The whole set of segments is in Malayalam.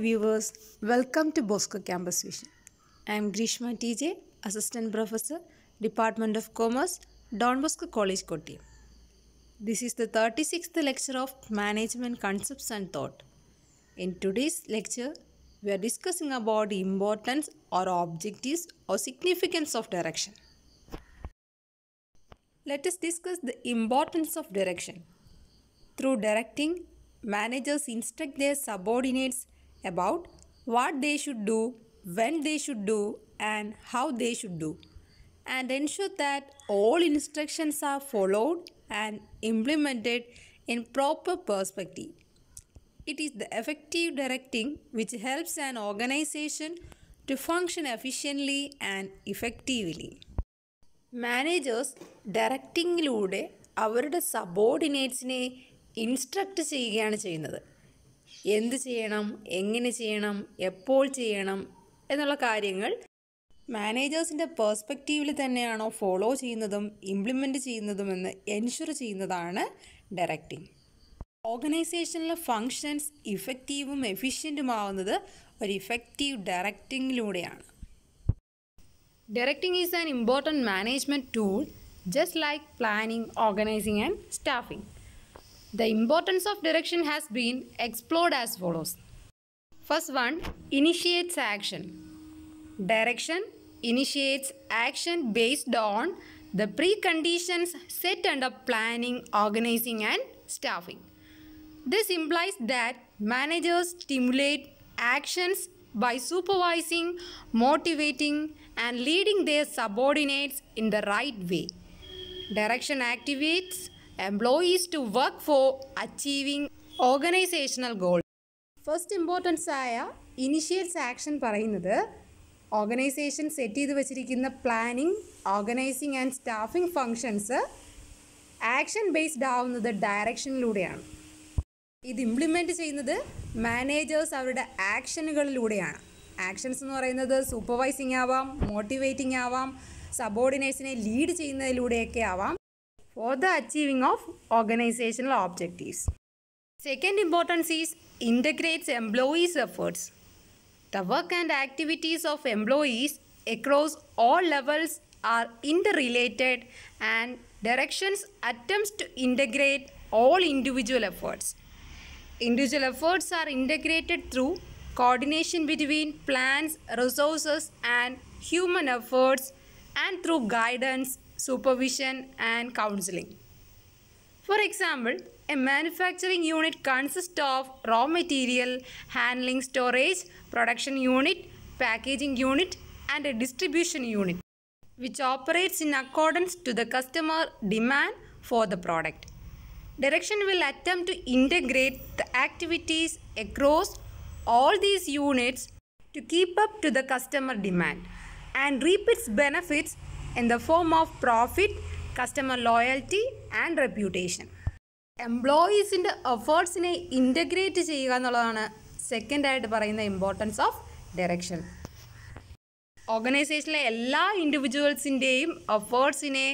viewers, welcome to Bosco Campus Vision. I am Grishma TJ, Assistant Professor, Department of Commerce, Don Bosco College, Kottayam. This is the 36th lecture of Management Concepts and Thought. In today's lecture, we are discussing about the importance or objectives or significance of direction. Let us discuss the importance of direction. Through directing, managers instruct their subordinates about what they should do, when they should do, and how they should do, and ensure that all instructions are followed and implemented in proper perspective. It is the effective directing which helps an organization to function efficiently and effectively. Managers ഡയറക്റ്റിങ്ങിലൂടെ അവരുടെ സബോർഡിനേറ്റ്സിനെ ഇൻസ്ട്രക്റ്റ് ചെയ്യുകയാണ് ചെയ്യുന്നത്. എന്ത് ചെയ്യണം, എങ്ങനെ ചെയ്യണം, എപ്പോൾ ചെയ്യണം എന്നുള്ള കാര്യങ്ങൾ മാനേജേഴ്സിൻ്റെ പേഴ്സ്പെക്റ്റീവിൽ തന്നെയാണോ ഫോളോ ചെയ്യുന്നതും ഇംപ്ലിമെൻറ്റ് ചെയ്യുന്നതുമെന്ന് എൻഷുർ ചെയ്യുന്നതാണ് ഡയറക്റ്റിംഗ്. ഓർഗനൈസേഷനിലെ ഫങ്ഷൻസ് ഇഫക്റ്റീവും എഫിഷ്യൻറ്റുമാവുന്നത് ഒരു effective ഡയറക്റ്റിങ്ങിലൂടെയാണ്. Directing is an important management tool just like planning, organizing and staffing. The importance of direction has been explored as follows. First one, initiates action. Direction initiates action based on the preconditions set under planning, organizing and staffing. This implies that managers stimulate actions by supervising, motivating and leading their subordinates in the right way. Direction activates employees to work for achieving organizational goals. First importance ആയ ഇനിഷ്യേറ്റ്സ് ആക്ഷൻ പറയുന്നത് ഓർഗനൈസേഷൻ സെറ്റ് ചെയ്ത് വെച്ചിരിക്കുന്ന planning, organising and staffing functions action based ആവുന്നത് ഡയറക്ഷനിലൂടെയാണ്. ഇത് ഇംപ്ലിമെൻറ്റ് ചെയ്യുന്നത് മാനേജേഴ്സ് അവരുടെ ആക്ഷനുകളിലൂടെയാണ്. ആക്ഷൻസ് എന്ന് പറയുന്നത് സൂപ്പർവൈസിങ് ആവാം, മോട്ടിവേറ്റിംഗ് ആവാം, സബോർഡിനേറ്റ്സിനെ ലീഡ് ചെയ്യുന്നതിലൂടെയൊക്കെ ആവാം, for the achieving of organisational objectives. Second importance is integrates employees efforts. The work and activities of employees across all levels are interrelated and directions attempts to integrate all individual efforts. Individual efforts are integrated through coordination between plans, resources and human efforts and through guidance, supervision and counseling. For example, a manufacturing unit consists of raw material, handling, storage, production unit, packaging unit and a distribution unit which operates in accordance to the customer demand for the product. Direction will attempt to integrate the activities across all these units to keep up to the customer demand and reap its benefits in the form of profit, customer loyalty and reputation. എംപ്ലോയീസിൻ്റെ എഫേർട്സിനെ ഇൻ്റഗ്രേറ്റ് ചെയ്യുക എന്നുള്ളതാണ് സെക്കൻഡായിട്ട് പറയുന്ന ഇമ്പോർട്ടൻസ് ഓഫ് ഡയറക്ഷൻ. ഓർഗനൈസേഷനിലെ എല്ലാ ഇൻഡിവിജ്വൽസിൻ്റെയും എഫേർട്സിനെ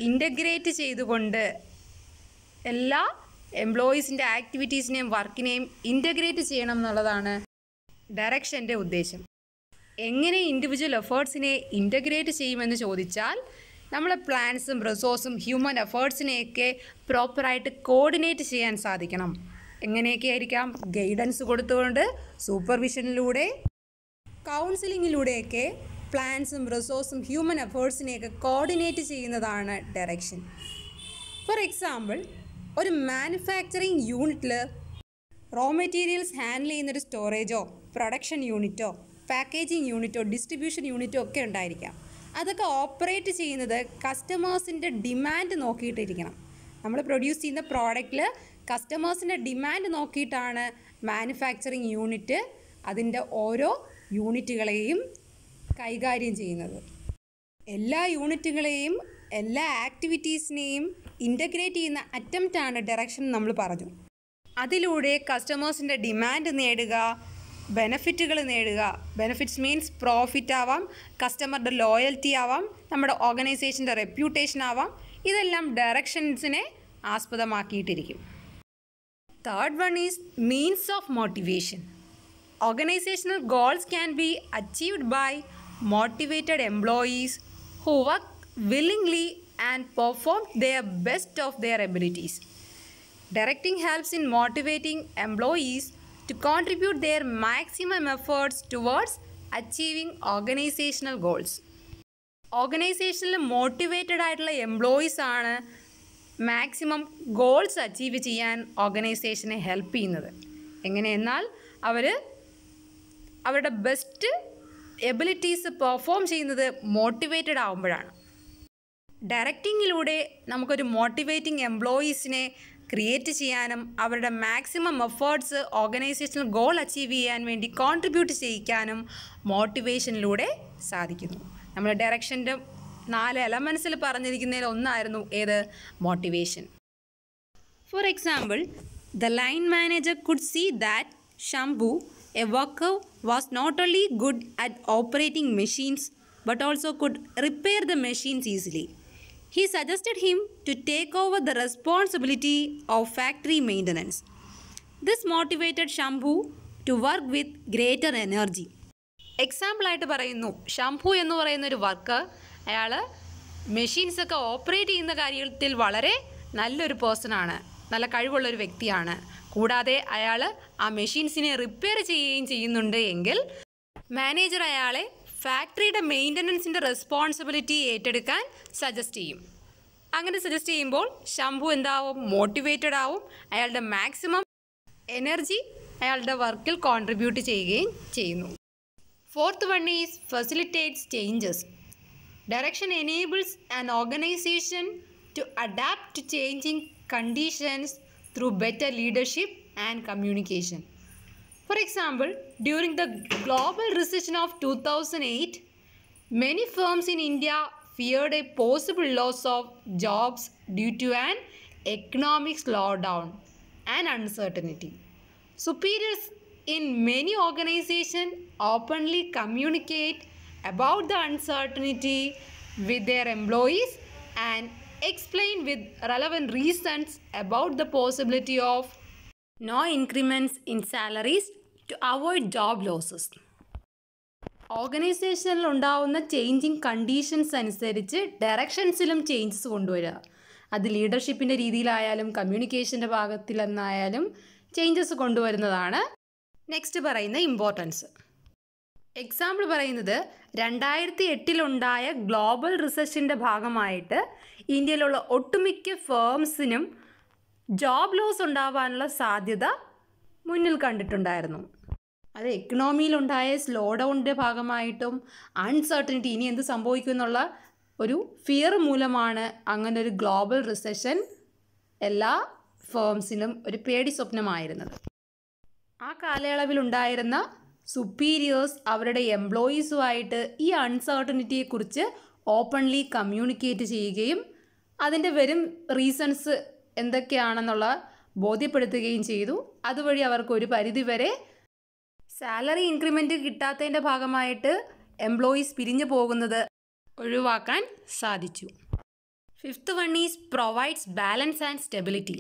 ഇൻ്റഗ്രേറ്റ് ചെയ്തുകൊണ്ട് എല്ലാ എംപ്ലോയീസിൻ്റെ ആക്ടിവിറ്റീസിനെയും വർക്കിനെയും ഇൻ്റഗ്രേറ്റ് ചെയ്യണം എന്നുള്ളതാണ് ഡയറക്ഷൻ്റെ ഉദ്ദേശം. എങ്ങനെ ഇൻഡിവിജ്വൽ എഫേർട്സിനെ ഇൻ്റഗ്രേറ്റ് ചെയ്യുമെന്ന് ചോദിച്ചാൽ നമ്മളെ പ്ലാൻസും റിസോഴ്സും ഹ്യൂമൻ എഫേർട്സിനെയൊക്കെ പ്രോപ്പറായിട്ട് കോർഡിനേറ്റ് ചെയ്യാൻ സാധിക്കണം. എങ്ങനെയൊക്കെ ആയിരിക്കാം? ഗൈഡൻസ് കൊടുത്തുകൊണ്ട്, സൂപ്പർവിഷനിലൂടെ, കൗൺസിലിങ്ങിലൂടെയൊക്കെ പ്ലാൻസും റിസോഴ്സും ഹ്യൂമൻ എഫേർട്സിനെയൊക്കെ കോർഡിനേറ്റ് ചെയ്യുന്നതാണ് ഡയറക്ഷൻ. ഫോർ എക്സാമ്പിൾ, ഒരു മാനുഫാക്ചറിങ് യൂണിറ്റിൽ റോ മെറ്റീരിയൽസ് ഹാൻഡിൽ ചെയ്യുന്നൊരു സ്റ്റോറേജോ പ്രൊഡക്ഷൻ യൂണിറ്റോ പാക്കേജിങ് യൂണിറ്റോ ഡിസ്ട്രിബ്യൂഷൻ യൂണിറ്റോ ഒക്കെ ഉണ്ടായിരിക്കാം. അതൊക്കെ ഓപ്പറേറ്റ് ചെയ്യുന്നത് കസ്റ്റമേഴ്സിൻ്റെ ഡിമാൻഡ് നോക്കിയിട്ടിരിക്കണം. നമ്മൾ പ്രൊഡ്യൂസ് ചെയ്യുന്ന പ്രോഡക്റ്റിൽ കസ്റ്റമേഴ്സിൻ്റെ ഡിമാൻഡ് നോക്കിയിട്ടാണ് മാനുഫാക്ചറിങ് യൂണിറ്റ് അതിൻ്റെ ഓരോ യൂണിറ്റുകളെയും കൈകാര്യം ചെയ്യുന്നത്. എല്ലാ യൂണിറ്റുകളെയും എല്ലാ ആക്ടിവിറ്റീസിനെയും ഇൻ്റഗ്രേറ്റ് ചെയ്യുന്ന അറ്റംപ്റ്റാണ് ഡയറക്ഷൻ നമ്മൾ പറഞ്ഞു. അതിലൂടെ കസ്റ്റമേഴ്സിൻ്റെ ഡിമാൻഡ് നേടുക, ബെനഫിറ്റുകൾ നേടുക. ബെനഫിറ്റ്സ് മീൻസ് പ്രോഫിറ്റ് ആവാം, കസ്റ്റമറുടെ ലോയൽറ്റി ആവാം, നമ്മുടെ ഓർഗനൈസേഷൻ്റെ റെപ്യൂട്ടേഷൻ ആവാം. ഇതെല്ലാം ഡയറക്ഷൻസിനെ ആസ്പദമാക്കിയിട്ടിരിക്കും. Third one is means of motivation. Organizational goals can be achieved by motivated employees who work willingly and perform their best of their abilities. Directing helps in motivating employees to contribute their maximum efforts towards achieving organizational goals. ഓർഗനൈസേഷനിൽ മോട്ടിവേറ്റഡ് ആയിട്ടുള്ള എംപ്ലോയീസ് ആണ് മാക്സിമം ഗോൾസ് അച്ചീവ് ചെയ്യാൻ ഓർഗനൈസേഷനെ ഹെൽപ്പ് ചെയ്യുന്നത്. എങ്ങനെയെന്നാൽ അവർ അവരുടെ ബെസ്റ്റ് എബിലിറ്റീസ് പെർഫോം ചെയ്യുന്നത് മോട്ടിവേറ്റഡ് ആകുമ്പോഴാണ്. ഡയറക്റ്റിങ്ങിലൂടെ നമുക്കൊരു മോട്ടിവേറ്റിംഗ് എംപ്ലോയീസിനെ ക്രിയേറ്റ് ചെയ്യാനും അവരുടെ maximum efforts organisational goal achieve ചെയ്യാൻ വേണ്ടി കോൺട്രിബ്യൂട്ട് ചെയ്യിക്കാനും മോട്ടിവേഷനിലൂടെ സാധിക്കുന്നു. നമ്മൾ ഡയറക്ഷൻ്റെ 4 എലമെൻസിൽ പറഞ്ഞിരിക്കുന്നതിൽ ഒന്നായിരുന്നു ഏത്? Motivation. For example, the line manager could see that Shambhu, a worker, was not only good at operating machines but also could repair the machines easily. He suggested him to take over the responsibility of factory maintenance. This motivated Shambhu to work with greater energy. എക്സാമ്പിളായിട്ട് പറയുന്നു, ഷംഭു എന്ന് പറയുന്ന ഒരു വർക്കർ, അയാൾ മെഷീൻസൊക്കെ ഓപ്പറേറ്റ് ചെയ്യുന്ന കാര്യത്തിൽ വളരെ നല്ലൊരു പേഴ്സണാണ്, നല്ല കഴിവുള്ളൊരു വ്യക്തിയാണ്. കൂടാതെ അയാൾ ആ മെഷീൻസിനെ റിപ്പയർ ചെയ്യുകയും ചെയ്യുന്നുണ്ട് എങ്കിൽ മാനേജർ അയാളെ ഫാക്ടറിയുടെ മെയിൻ്റനൻസിൻ്റെ റെസ്പോൺസിബിലിറ്റി ഏറ്റെടുക്കാൻ സജസ്റ്റ് ചെയ്യും. അങ്ങനെ സജസ്റ്റ് ചെയ്യുമ്പോൾ ഷംഭു എന്താവും? മോട്ടിവേറ്റഡ് ആവും. അയാളുടെ മാക്സിമം എനർജി അയാളുടെ വർക്കിൽ കോൺട്രിബ്യൂട്ട് ചെയ്യുകയും ചെയ്യുന്നു. Fourth one is facilitates changes. Direction enables an organization to adapt to changing conditions through better leadership and communication. For example, during the global recession of 2008, many firms in India feared a possible loss of jobs due to an economic slowdown and uncertainty. Superiors in many organizations openly communicate about the uncertainty with their employees and explain with relevant reasons about the possibility of no increments in salaries to avoid job losses. ഓർഗനൈസേഷനിൽ ഉണ്ടാവുന്ന ചേഞ്ചിങ് കണ്ടീഷൻസ് അനുസരിച്ച് ഡയറക്ഷൻസിലും ചേഞ്ചസ് കൊണ്ടുവരിക. അത് ലീഡർഷിപ്പിൻ്റെ രീതിയിലായാലും കമ്മ്യൂണിക്കേഷൻ്റെ ഭാഗത്തിലെന്നായാലും ചേഞ്ചസ് കൊണ്ടുവരുന്നതാണ് നെക്സ്റ്റ് പറയുന്ന ഇമ്പോർട്ടൻസ്. എക്സാമ്പിൾ പറയുന്നത് 2008 ഗ്ലോബൽ റിസഷൻ്റെ ഭാഗമായിട്ട് ഇന്ത്യയിലുള്ള ഒട്ടുമിക്ക ഫേംസിനും ജോബ് ലോസ് ഉണ്ടാവാനുള്ള സാധ്യത മുന്നിൽ കണ്ടിട്ടുണ്ടായിരുന്നു. അത് എക്കണോമിയിലുണ്ടായ സ്ലോ ഡൗണിൻ്റെ ഭാഗമായിട്ടും അൺസർട്ടനിറ്റി, ഇനി എന്ത് സംഭവിക്കും എന്നുള്ള ഒരു ഫിയർ മൂലമാണ് അങ്ങനെ ഒരു ഗ്ലോബൽ റിസഷൻ എല്ലാ ഫേംസിനും ഒരു പേടി സ്വപ്നമായിരുന്നത്. ആ കാലയളവിലുണ്ടായിരുന്ന സുപ്പീരിയേഴ്സ് അവരുടെ എംപ്ലോയീസുമായിട്ട് ഈ അൺസർട്ടനിറ്റിയെക്കുറിച്ച് ഓപ്പൺലി കമ്മ്യൂണിക്കേറ്റ് ചെയ്യുകയും അതിൻ്റെ വരും റീസൺസ് എന്തൊക്കെയാണെന്നുള്ള ബോധ്യപ്പെടുത്തുകയും ചെയ്തു. അതുവഴി അവർക്ക് ഒരു പരിധിവരെ സാലറി ഇൻക്രിമെൻറ്റ് കിട്ടാത്തതിൻ്റെ ഭാഗമായിട്ട് എംപ്ലോയീസ് പിരിഞ്ഞു പോകുന്നത് ഒഴിവാക്കാൻ സാധിച്ചു. Fifth one is provides balance and stability.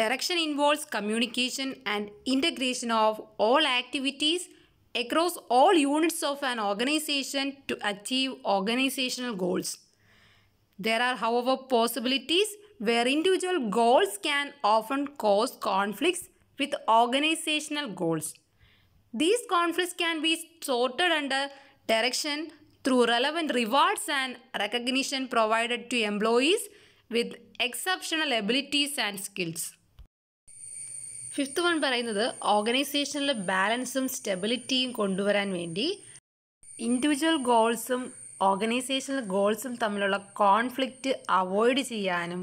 Direction involves communication and integration of all activities across all units of an organization to achieve organizational goals. There are, however, possibilities where individual goals can often cause conflicts with organizational goals. These conflicts can be sorted under direction through relevant rewards and recognition provided to employees with exceptional abilities and skills. Fifth one പറയുന്നത് ഓർഗനൈസേഷനിൽ ബാലൻസും സ്റ്റെബിലിറ്റിയും കൊണ്ടുവരാൻ വേണ്ടി ഇൻഡിവിജ്വൽ ഗോൾസും ഓർഗനൈസേഷണൽ ഗോൾസും തമ്മിലുള്ള കോൺഫ്ലിക്റ്റ് അവോയ്ഡ് ചെയ്യാനും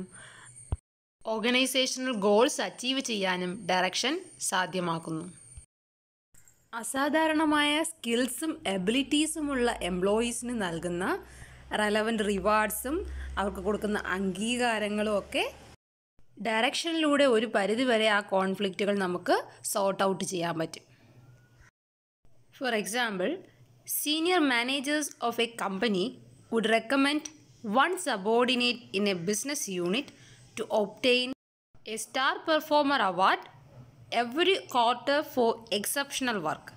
ഓർഗനൈസേഷണൽ ഗോൾസ് അച്ചീവ് ചെയ്യാനും ഡയറക്ഷൻ സാധ്യമാക്കുന്നു. അസാധാരണമായ സ്കിൽസും എബിലിറ്റീസുമുള്ള എംപ്ലോയീസിന് നൽകുന്ന റെലവൻറ്റ് റിവാർഡ്സും അവർക്ക് കൊടുക്കുന്ന അംഗീകാരങ്ങളും ഒക്കെ ഡയറക്ഷനിലൂടെ ഒരു പരിധിവരെ ആ കോൺഫ്ലിക്റ്റുകൾ നമുക്ക് സോർട്ട് ഔട്ട് ചെയ്യാൻ പറ്റും. For example, senior managers of a company would recommend one subordinate in a business unit to obtain a star performer award every quarter for exceptional work.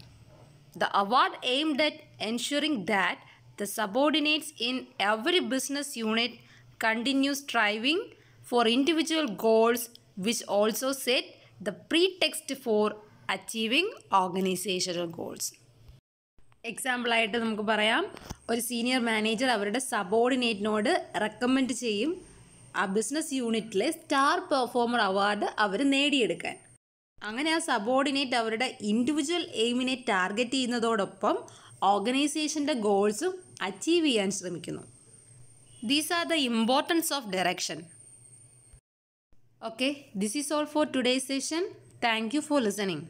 The award aimed at ensuring that the subordinates in every business unit continue striving for individual goals which also set the pretext for achieving organizational goals. Example ആയിട്ട് നമുക്ക് പറയാം, ഒരു സീനിയർ മാനേജർ അവരുടെ സബോർഡിനേറ്റിനോട് റെക്കമെൻഡ് ചെയ്യും ആ ബിസിനസ് യൂണിറ്റിലെ സ്റ്റാർ പെർഫോമർ അവാർഡ് അവർ നേടിയെടുക്കാൻ. അങ്ങനെ ആ സബോർഡിനേറ്റ് അവരുടെ ഇൻഡിവിജ്വൽ എയിമിനെ ടാർഗറ്റ് ചെയ്യുന്നതോടൊപ്പം ഓർഗനൈസേഷൻ്റെ ഗോൾസും അച്ചീവ് ചെയ്യാൻ ശ്രമിക്കുന്നു. These are the importance of direction. Okay, this is all for today's session. Thank you for listening.